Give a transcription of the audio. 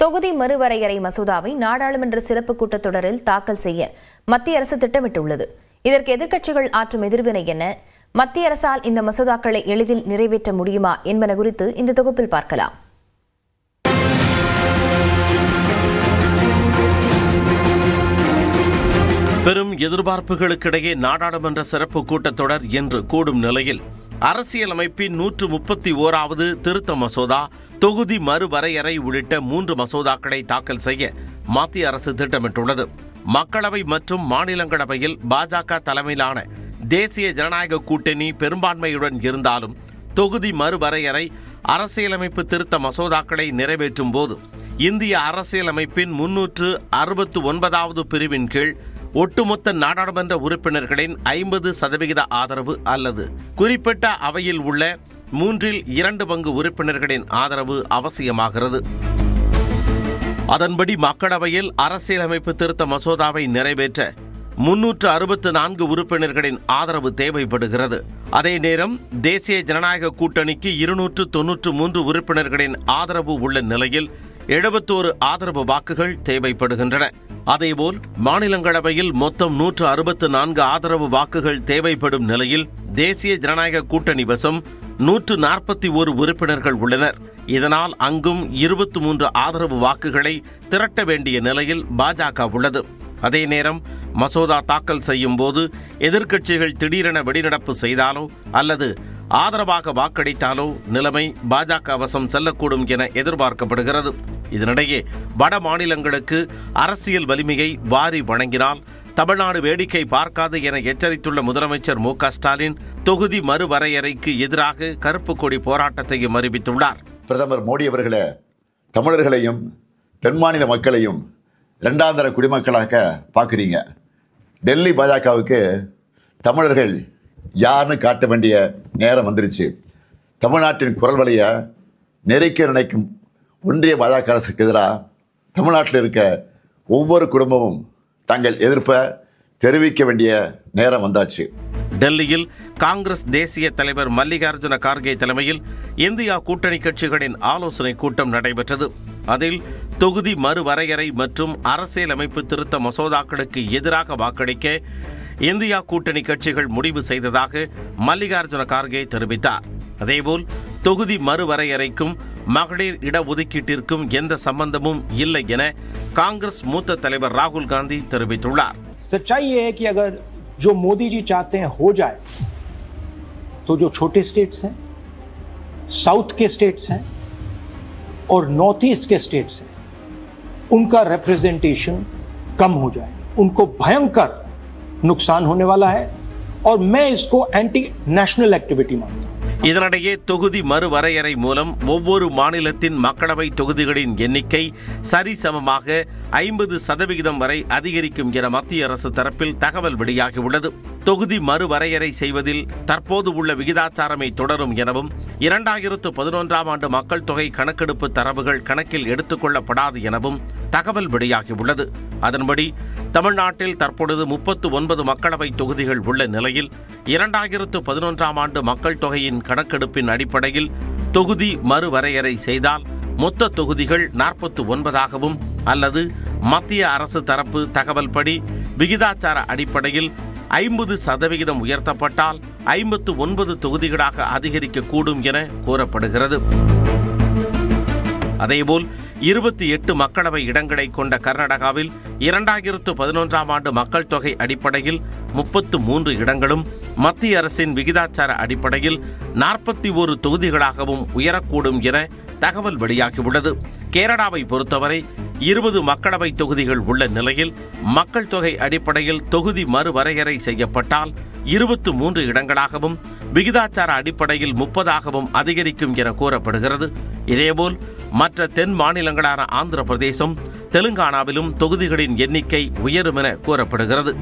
தொகுதி மறுவரையறை மசோதாவை நாடாளுமன்ற சிறப்பு கூட்டத்தொடரில் தாக்கல் செய்ய மத்திய அரசு திட்டமிட்டுள்ளது. இதற்கு எதிர்க்கட்சிகள் ஆற்றும் எதிர்வினை என்ன, மத்திய அரசால் இந்த மசோதாக்களை எளிதில் நிறைவேற்ற முடியுமா என்பன குறித்து இந்த தொகுப்பில் பார்க்கலாம். பெரும் எதிர்பார்ப்புகளுக்கிடையே நாடாளுமன்ற சிறப்பு கூட்டத்தொடர் இன்று கூடும் நிலையில் அரசியலமைப்பின் 131வது திருத்த மசோதா, தொகுதி மறுவரையறை உள்ளிட்ட 3 மசோதாக்களை தாக்கல் செய்ய மத்திய அரசு திட்டமிட்டுள்ளது. மக்களவை மற்றும் மாநிலங்களவையில் பாஜக தலைமையிலான தேசிய ஜனநாயக கூட்டணி பெரும்பான்மையுடன் இருந்தாலும் தொகுதி மறுவரையறை அரசியலமைப்பு திருத்த மசோதாக்களை நிறைவேற்றும் போது இந்திய அரசியலமைப்பின் 369வது பிரிவின் கீழ் ஒட்டுமொத்த நாடாளுமன்ற உறுப்பினர்களின் 50% ஆதரவு அல்லது குறிப்பிட்ட அவையில் உள்ள 2/3 பங்கு உறுப்பினர்களின் ஆதரவு அவசியமாகிறது. அதன்படி மக்களவையில் அரசியலமைப்பு திருத்த மசோதாவை நிறைவேற்ற 364 உறுப்பினர்களின் ஆதரவு தேவைப்படுகிறது. அதே நேரம் தேசிய ஜனநாயக கூட்டணிக்கு 293 உறுப்பினர்களின் ஆதரவு உள்ள நிலையில் 71 ஆதரவு வாக்குகள் தேவைப்படுகின்றன. அதேபோல் மாநிலங்களவையில் மொத்தம் 164 ஆதரவு வாக்குகள் தேவைப்படும் நிலையில் தேசிய ஜனநாயக கூட்டணி வசம் 141 உறுப்பினர்கள் உள்ளனர். இதனால் அங்கும் 23 ஆதரவு வாக்குகளை திரட்ட வேண்டிய நிலையில் பாஜக உள்ளது. அதே நேரம் மசோதா தாக்கல் செய்யும் போது எதிர்க்கட்சிகள் திடீரென வெளிநடப்பு செய்தாலோ அல்லது ஆதரவாக வாக்களித்தாலோ நிலைமை பாஜக வசம் செல்லக்கூடும் என எதிர்பார்க்கப்படுகிறது. இதனிடையே வட மாநிலங்களுக்கு அரசியல் வலிமையை வாரி வழங்கினால் தமிழ்நாடு வேடிக்கை பார்க்காது என எச்சரித்துள்ள முதலமைச்சர் மு.க.ஸ்டாலின் தொகுதி மறுவரையறைக்கு எதிராக கருப்பு கொடி போராட்டத்தையும் அறிவித்துள்ளார். பிரதமர் மோடி அவர்களே, தமிழர்களையும் தென் மாநில மக்களையும் இரண்டாந்தர குடிமக்களாக பார்க்குறீங்க. டெல்லி பாஜகவுக்கு தமிழர்கள் யாருன்னு காட்ட வேண்டிய நேரம் வந்துருச்சு. தமிழ்நாட்டின் குரல் வலையை நெருக்க நினைக்கும் ஒன்றிய பாஜக அரசுக்கு எதிராக தமிழ்நாட்டில் இருக்க ஒவ்வொரு குடும்பமும் தங்கள் எதிர்ப்பை தெரிவிக்க வேண்டிய நேரம் வந்தாச்சு. டெல்லியில் காங்கிரஸ் தேசிய தலைவர் மல்லிகார்ஜுன கார்கே தலைமையில் இந்தியா கூட்டணி கட்சிகளின் ஆலோசனை கூட்டம் நடைபெற்றது. அதில் தொகுதி மறுவரையறை மற்றும் அரசியலமைப்பு திருத்த மசோதாக்களுக்கு எதிராக வாக்களிக்க இந்தியா கூட்டணி கட்சிகள் முடிவு செய்ததாக மல்லிகார்ஜுன கார்கே தெரிவித்தார். அதேபோல் தொகுதி மறுவரையறைக்கும் மகளிர் இடஒதுக்கீட்டிற்கும் எந்த சம்பந்தமும் இல்லை என காங்கிரஸ் மூத்த தலைவர் ராகுல் காந்தி தெரிவித்துள்ளார். सच्चाई ये है कि अगर जो मोदी जी चाहते हैं हो जाए तो जो छोटे स्टेट्स हैं, साउथ के स्टेट्स हैं और नॉर्थ ईस्ट के स्टेट्स हैं, उनका रिप्रेजेंटेशन कम हो जाए. उनको भयंकर नुकसान होने वाला है और मैं इसको एंटी नेशनल एक्टिविटी मानता हूं. இதனிடையே தொகுதி மறுவரையறை மூலம் ஒவ்வொரு மாநிலத்தின் மக்களவை தொகுதிகளின் எண்ணிக்கை சரிசமமாக 50% வரை அதிகரிக்கும் என மத்திய அரசு தரப்பில் தகவல் வெளியாகியுள்ளது. தொகுதி மறுவரையறை செய்வதில் தற்போது உள்ள விகிதாச்சாரமே தொடரும் எனவும் 2011ஆம் ஆண்டு மக்கள் தொகை கணக்கெடுப்பு தரவுகள் கணக்கில் எடுத்துக்கொள்ளப்படாது எனவும் தகவல் வெளியாகியுள்ளது. அதன்படி தமிழ்நாட்டில் தற்பொழுது 39 மக்களவை தொகுதிகள் உள்ள நிலையில் 2011ஆம் ஆண்டு மக்கள் தொகையின் கணக்கெடுப்பின் அடிப்படையில் தொகுதி மறுவரையறை செய்தால் மொத்த தொகுதிகள் 49ஆகவும் அல்லது மத்திய அரசு தரப்பு தகவல் படி விகிதாச்சார அடிப்படையில் 50% உயர்த்தப்பட்டால் 59 தொகுதிகளாக அதிகரிக்கக்கூடும் என கூறப்படுகிறது. அதேபோல் 28 மக்களவை இடங்களை கொண்ட கர்நாடகாவில் 2011ஆம் ஆண்டு மக்கள் தொகை அடிப்படையில் 33 இடங்களும் மத்திய அரசின் விகிதாச்சார அடிப்படையில் 41 தொகுதிகளாகவும் உயரக்கூடும் என தகவல் வெளியாகியுள்ளது. கேரளாவை பொறுத்தவரை 20 மக்களவை தொகுதிகள் உள்ள நிலையில் மக்கள் தொகை அடிப்படையில் தொகுதி மறுவரையறை செய்யப்பட்டால் 23 இடங்களாகவும் விகிதாச்சார அடிப்படையில் 30ஆகவும் அதிகரிக்கும் என கூறப்படுகிறது. இதேபோல் மற்ற தென் மாநிலங்களான ஆந்திர பிரதேசம், தெலுங்கானாவிலும் தொகுதிகளின் எண்ணிக்கை உயரும் என கூறப்படுகிறது.